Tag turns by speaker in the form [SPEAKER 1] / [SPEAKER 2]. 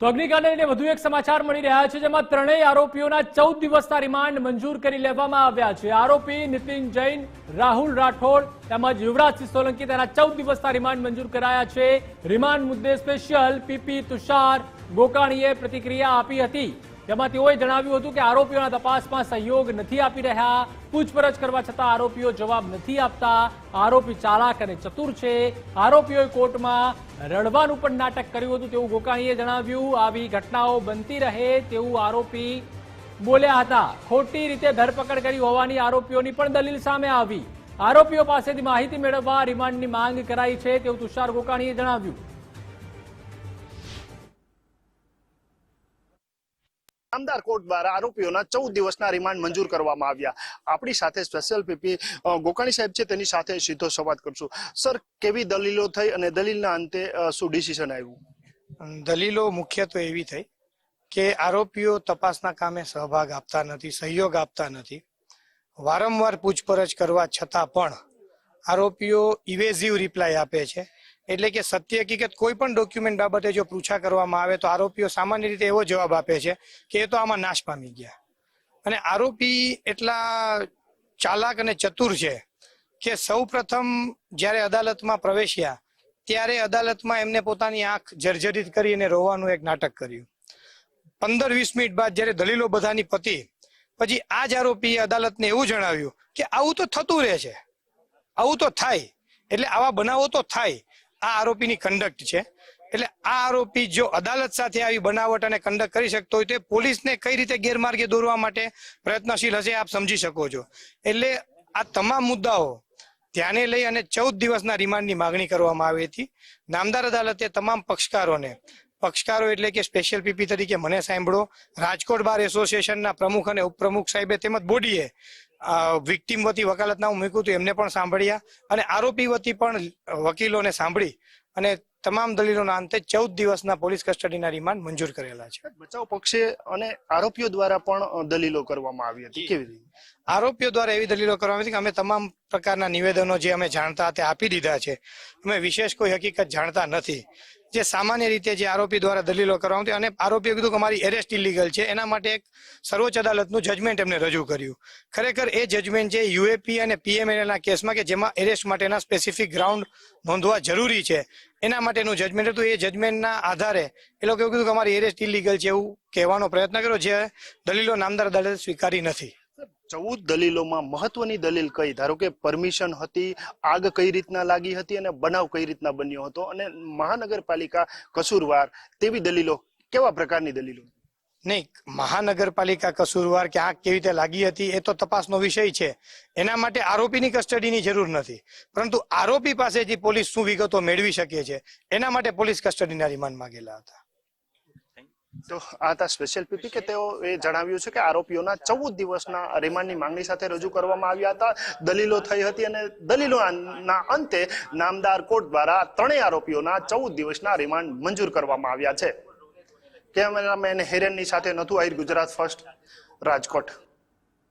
[SPEAKER 1] તો અગ્નિકાંડને લઈને વધુ એક સમાચાર મળી રહ્યા છે, જેમાં ત્રણેય આરોપીઓના 14 દિવસના રિમાન્ડ મંજૂર કરી લેવામાં આવ્યા છે। આરોપી નીતિન જૈન, રાહુલ રાઠોડ તેમજ યુવરાજસિંહ સોલંકી તેના 14 દિવસના રિમાન્ડ મંજૂર કરાયા છે। રિમાન્ડ મુદ્દે સ્પેશિયલ પીપી તુષાર ગોકાણીએ પ્રતિક્રિયા આપી હતી, જેમાં તેઓએ જણાવ્યું હતું કે આરોપીઓના તપાસમાં સહયોગ નથી આપી રહ્યા। પૂછપરછ કરવા છતાં આરોપીઓ જવાબ નથી આપતા। આરોપી ચાલાક અને ચતુર છે। આરોપીઓએ કોર્ટમાં રડવાનું પણ નાટક કર્યું હતું તેવું ગોકાણીએ જણાવ્યું। આવી ઘટનાઓ બનતી રહે તેવું આરોપી બોલ્યા હતા। ખોટી રીતે ધરપકડ કરી હોવાની આરોપીઓની પણ દલીલ સામે આવી। આરોપીઓ પાસેથી માહિતી મેળવવા રિમાન્ડની માંગ કરાઈ છે તેવું તુષાર ગોકાણીએ જણાવ્યું।
[SPEAKER 2] નામદાર કોર્ટ દ્વારા આરોપીઓના 14 દિવસના રિમાન્ડ મંજૂર કરવામાં આવ્યા। આપણી સાથે સ્પેશિયલ પીપી ગોકાણી સાહેબ છે, તેની સાથે સીધો સંવાદ કરશું। સર, કેવી દલીલો થઈ અને દલીલના અંતે શું ડિસિઝન આવ્યું?
[SPEAKER 3] દલીલો મુખ્યત્વે એવી થઈ કે આરોપીઓ તપાસના કામે સહભાગ આપતા નથી, સહયોગ આપતા નથી। વારંવાર પૂછપરછ કરવા છતાં પણ આરોપીઓ ઇવેઝિવ રિપ્લાય આપે છે, એટલે કે સત્ય હકીકત કોઈ પણ ડોક્યુમેન્ટ બાબતે જો પૂછા કરવામાં આવે તો આરોપીઓ સામાન્ય રીતે એવો જવાબ આપે છે કે એ તો આમાં નાશ પામી ગયા। અને આરોપી એટલા ચાલાક અને ચતુર છે કે સૌ પ્રથમ જ્યારે અદાલતમાં પ્રવેશ્યા ત્યારે અદાલતમાં એમને પોતાની આંખ જર્જરિત કરી અને રોવાનું એક નાટક કર્યું। 15-20 મિનિટ બાદ જ્યારે દલીલો બધાની પતી પછી આ જ આરોપીએ અદાલતને એવું જણાવ્યું કે આવું તો થતું રહે છે, આવું તો થાય, એટલે આવા બનાવો તો થાય। આ આરોપીની કંડક્ટ છે। એટલે આ આરોપી જો અદાલત સાથે આવી બનાવટ અને કંડક્ટ કરી શકતો હોય તો પોલીસને કઈ રીતે ગેરમાર્ગે દોરવા માટે પ્રયત્નશીલ હશે, આપ સમજી શકો છો। એટલે આ તમામ મુદ્દાઓ ધ્યાને લઈ અને 14 દિવસના રિમાન્ડની માંગણી કરવામાં આવી હતી। નામદાર અદાલતે તમામ પક્ષકારો એટલે કે સ્પેશિયલ પીપી તરીકે મને સાંભળો, રાજકોટ બાર એસોસિએશનના પ્રમુખ અને ઉપપ્રમુખ સાહેબે તેમજ બોડીએ વિક્ટીમ વતી વકાલતનામું મૂક્યું હતું, એમને પણ સાંભળ્યા અને આરોપી વતી પણ વકીલોને સાંભળી અને તમામ દલીલોના અંતે 14 દિવસના પોલીસ કસ્ટડીના રિમાન્ડ મંજૂર કરેલા છે।
[SPEAKER 2] બચાવ પક્ષે અને આરોપીઓ દ્વારા પણ દલીલો કરવામાં આવી હતી, કેવી રીતે?
[SPEAKER 3] આરોપીઓ દ્વારા એવી દલીલો કરવામાં આવી હતી કે અમે તમામ પ્રકારના નિવેદનો જે અમે જાણતા તે આપી દીધા છે, અમે વિશેષ કોઈ હકીકત જાણતા નથી। જે સામાન્ય રીતે જે આરોપી દ્વારા દલીલો કરવામાં આવી અને આરોપીએ કીધું કે અમારી એરેસ્ટ ઇલીગલ છે, એના માટે એક સર્વોચ્ચ અદાલતનું જજમેન્ટ એમને રજૂ કર્યું। ખરેખર એ જજમેન્ટ છે યુએપી અને પીએમએલના કેસમાં કે જેમાં એરેસ્ટ માટેના સ્પેસિફિક ગ્રાઉન્ડ નોંધવા જરૂરી છે, એના માટેનું જજમેન્ટ હતું। એ જજમેન્ટના આધારે એ લોકો એવું કીધું કે અમારી એરેસ્ટ ઇલીગલ છે એવું કહેવાનો પ્રયત્ન કર્યો, જે દલીલો નામદાર અદાલતે સ્વીકારી નથી।
[SPEAKER 2] 14 દલીલોમાં મહત્વની દલીલ કઈ? ધારો કે પરમિશન હતી, આગ કઈ રીતના લાગી હતી અને બનાવ કઈ રીતના બન્યો હતો અને મહાનગરપાલિકા કસૂરવાર, તેવી દલીલો કેવા પ્રકારની દલીલો?
[SPEAKER 3] નહીં, મહાનગરપાલિકા કસૂરવાર કે આગ કેવી રીતે લાગી હતી એ તો તપાસનો વિષય છે। એના માટે આરોપીની કસ્ટડીની જરૂર નથી, પરંતુ આરોપી પાસેથી પોલીસ શું વિગતો મેળવી શકે છે એના માટે પોલીસ કસ્ટડીના રિમાન્ડ માંગેલા હતા।
[SPEAKER 2] તો આ હતા સ્પેશિયલ પીપી કે તેઓએ જણાવ્યું છે કે આરોપીઓના 14 દિવસના રિમાન્ડની માંગણી સાથે રજૂ કરવામાં આવ્યા હતા। દલીલો થઈ હતી અને દલીલોના અંતે નામદાર કોર્ટ દ્વારા ત્રણેય આરોપીઓના 14 દિવસના રિમાન્ડ મંજૂર કરવામાં આવ્યા છે। કેમેરામેન હિરેનની સાથે નથુ આહિર, ગુજરાત ફર્સ્ટ, રાજકોટ।